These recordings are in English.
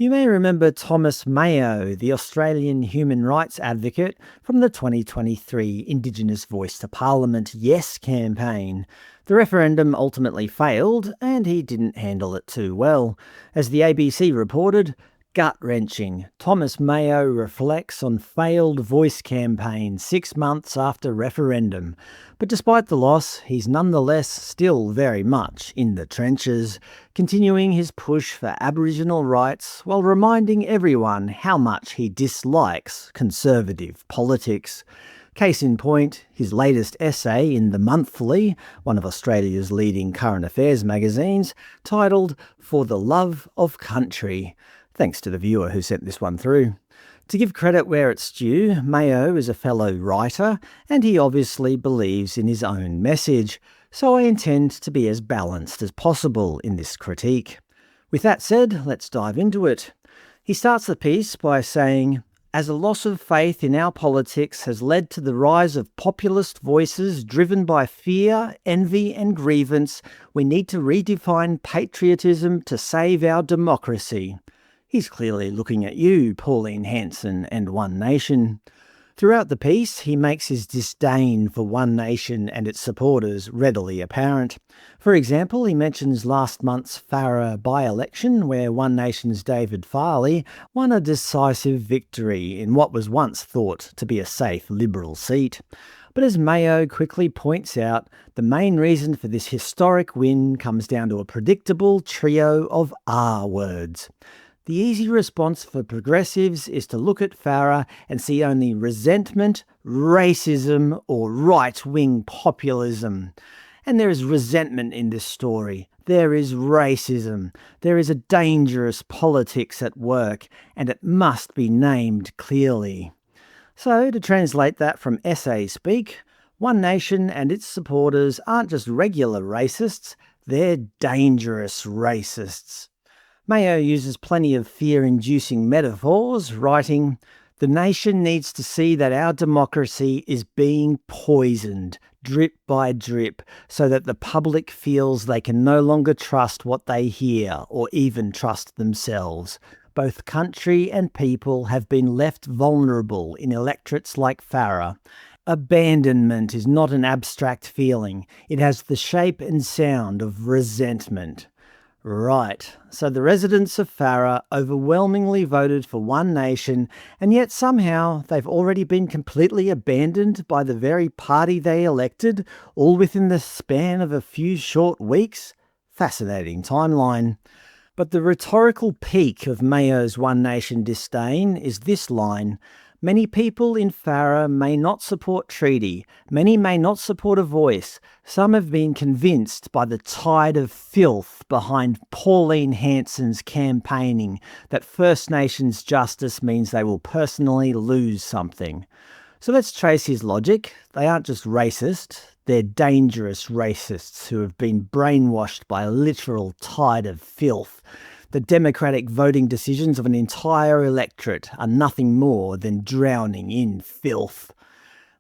You may remember Thomas Mayo, the Australian human rights advocate from the 2023 Indigenous Voice to Parliament Yes campaign. The referendum ultimately failed, and he didn't handle it too well. As the ABC reported, gut-wrenching. Thomas Mayo reflects on failed Voice campaign 6 months after referendum. But despite the loss, he's nonetheless still very much in the trenches, continuing his push for Aboriginal rights while reminding everyone how much he dislikes conservative politics. Case in point, his latest essay in The Monthly, one of Australia's leading current affairs magazines, titled For the Love of Country. Thanks to the viewer who sent this one through. To give credit where it's due, Mayo is a fellow writer, and he obviously believes in his own message, so I intend to be as balanced as possible in this critique. With that said, let's dive into it. He starts the piece by saying, "As a loss of faith in our politics has led to the rise of populist voices driven by fear, envy and grievance, we need to redefine patriotism to save our democracy." He's clearly looking at you, Pauline Hanson and One Nation. Throughout the piece, he makes his disdain for One Nation and its supporters readily apparent. For example, he mentions last month's Farrer by-election where One Nation's David Farley won a decisive victory in what was once thought to be a safe Liberal seat. But as Mayo quickly points out, the main reason for this historic win comes down to a predictable trio of R words. The easy response for progressives is to look at Farrer and see only resentment, racism, or right-wing populism. And there is resentment in this story. There is racism. There is a dangerous politics at work, and it must be named clearly. So, to translate that from essay speak, One Nation and its supporters aren't just regular racists, they're dangerous racists. Mayo uses plenty of fear-inducing metaphors, writing, "The nation needs to see that our democracy is being poisoned, drip by drip, so that the public feels they can no longer trust what they hear or even trust themselves. Both country and people have been left vulnerable in electorates like Farrer. Abandonment is not an abstract feeling. It has the shape and sound of resentment." Right, so the residents of Farrer overwhelmingly voted for One Nation, and yet somehow they've already been completely abandoned by the very party they elected, all within the span of a few short weeks? Fascinating timeline. But the rhetorical peak of Mayo's One Nation disdain is this line: "Many people in Farrer may not support treaty. Many may not support a voice. Some have been convinced by the tide of filth behind Pauline Hanson's campaigning that First Nations justice means they will personally lose something." So let's trace his logic. They aren't just racist. They're dangerous racists who have been brainwashed by a literal tide of filth. The democratic voting decisions of an entire electorate are nothing more than drowning in filth.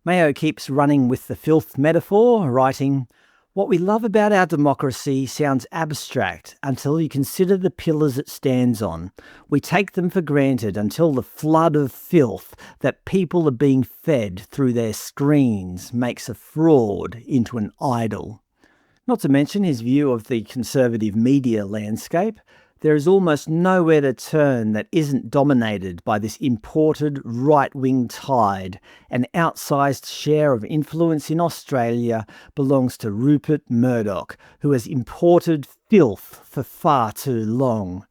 Mayo keeps running with the filth metaphor, writing, "What we love about our democracy sounds abstract until you consider the pillars it stands on. We take them for granted until the flood of filth that people are being fed through their screens makes a fraud into an idol." Not to mention his view of the conservative media landscape. There is almost nowhere to turn that isn't dominated by this imported right-wing tide. An outsized share of influence in Australia belongs to Rupert Murdoch, who has imported filth for far too long.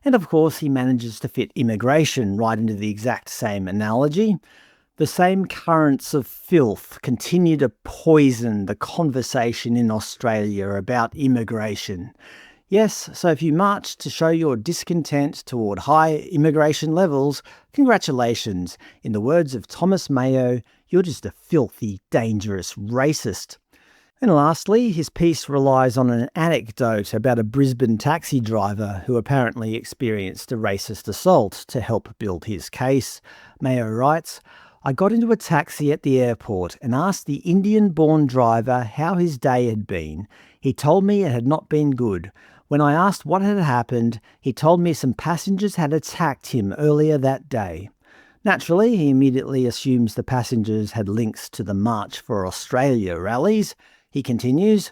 And of course he manages to fit immigration right into the exact same analogy. The same currents of filth continue to poison the conversation in Australia about immigration. Yes, so if you march to show your discontent toward high immigration levels, congratulations. In the words of Thomas Mayo, you're just a filthy, dangerous racist. And lastly, his piece relies on an anecdote about a Brisbane taxi driver who apparently experienced a racist assault to help build his case. Mayo writes, "I got into a taxi at the airport and asked the Indian-born driver how his day had been. He told me it had not been good. When I asked what had happened, he told me some passengers had attacked him earlier that day. Naturally, he immediately assumes the passengers had links to the March for Australia rallies. He continues,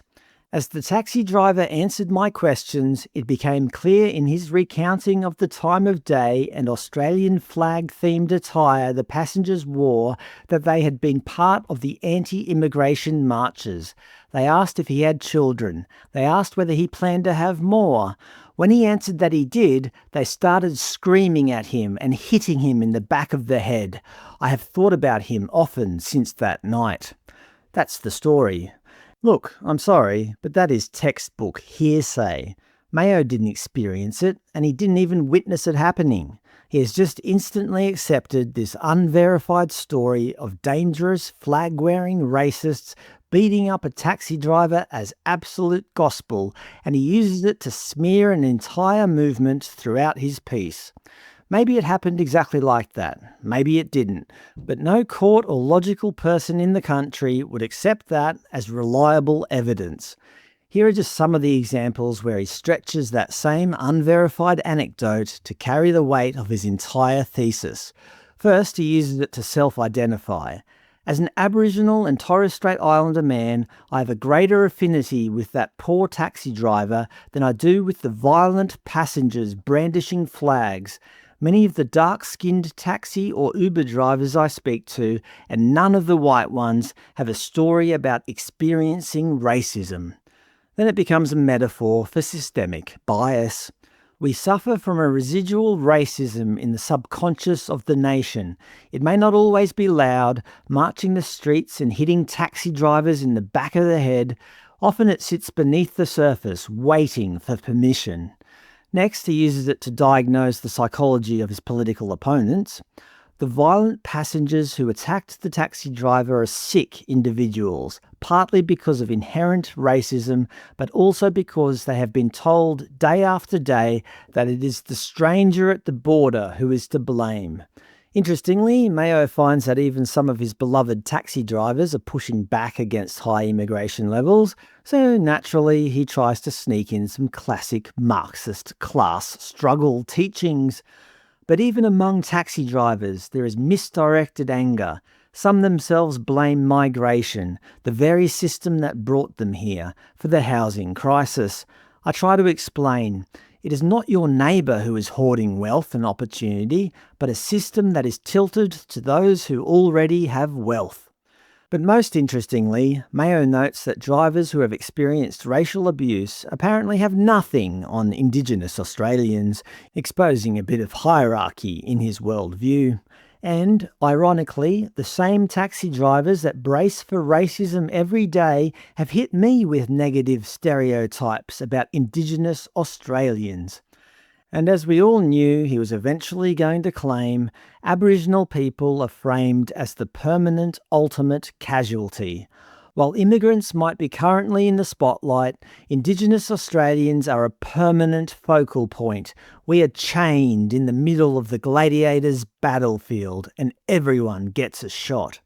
"As the taxi driver answered my questions, it became clear in his recounting of the time of day and Australian flag-themed attire the passengers wore that they had been part of the anti-immigration marches. They asked if he had children. They asked whether he planned to have more. When he answered that he did, they started screaming at him and hitting him in the back of the head. I have thought about him often since that night." That's the story. Look, I'm sorry, but that is textbook hearsay. Mayo didn't experience it, and he didn't even witness it happening. He has just instantly accepted this unverified story of dangerous, flag-wearing racists beating up a taxi driver as absolute gospel, and he uses it to smear an entire movement throughout his piece. Maybe it happened exactly like that. Maybe it didn't. But no court or logical person in the country would accept that as reliable evidence. Here are just some of the examples where he stretches that same unverified anecdote to carry the weight of his entire thesis. First, he uses it to self-identify. As an Aboriginal and Torres Strait Islander man, I have a greater affinity with that poor taxi driver than I do with the violent passengers brandishing flags. Many of the dark-skinned taxi or Uber drivers I speak to, and none of the white ones, have a story about experiencing racism. Then it becomes a metaphor for systemic bias. We suffer from a residual racism in the subconscious of the nation. It may not always be loud, marching the streets and hitting taxi drivers in the back of the head. Often it sits beneath the surface, waiting for permission. Next, he uses it to diagnose the psychology of his political opponents. The violent passengers who attacked the taxi driver are sick individuals, partly because of inherent racism, but also because they have been told day after day that it is the stranger at the border who is to blame. Interestingly, Mayo finds that even some of his beloved taxi drivers are pushing back against high immigration levels, so naturally he tries to sneak in some classic Marxist class struggle teachings. But even among taxi drivers, there is misdirected anger. Some themselves blame migration, the very system that brought them here, for the housing crisis. I try to explain. It is not your neighbour who is hoarding wealth and opportunity, but a system that is tilted to those who already have wealth. But most interestingly, Mayo notes that drivers who have experienced racial abuse apparently have nothing on Indigenous Australians, exposing a bit of hierarchy in his worldview. And, ironically, the same taxi drivers that brace for racism every day have hit me with negative stereotypes about Indigenous Australians. And as we all knew he was eventually going to claim, Aboriginal people are framed as the permanent ultimate casualty. While immigrants might be currently in the spotlight, Indigenous Australians are a permanent focal point. We are chained in the middle of the gladiators' battlefield, and everyone gets a shot.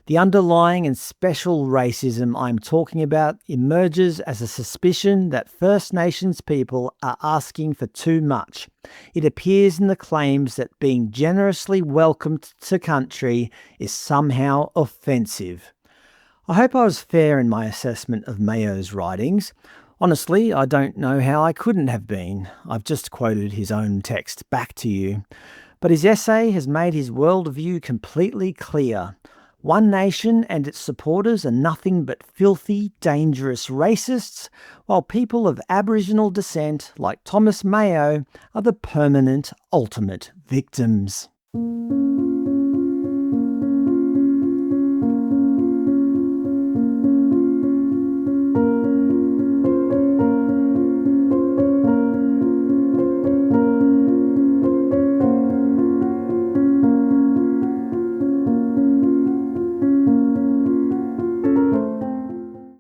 The underlying and special racism I'm talking about emerges as a suspicion that First Nations people are asking for too much. It appears in the claims that being generously welcomed to country is somehow offensive. I hope I was fair in my assessment of Mayo's writings. Honestly, I don't know how I couldn't have been. I've just quoted his own text back to you. But his essay has made his worldview completely clear. One nation and its supporters are nothing but filthy, dangerous racists, while people of Aboriginal descent, like Thomas Mayo, are the permanent, ultimate victims.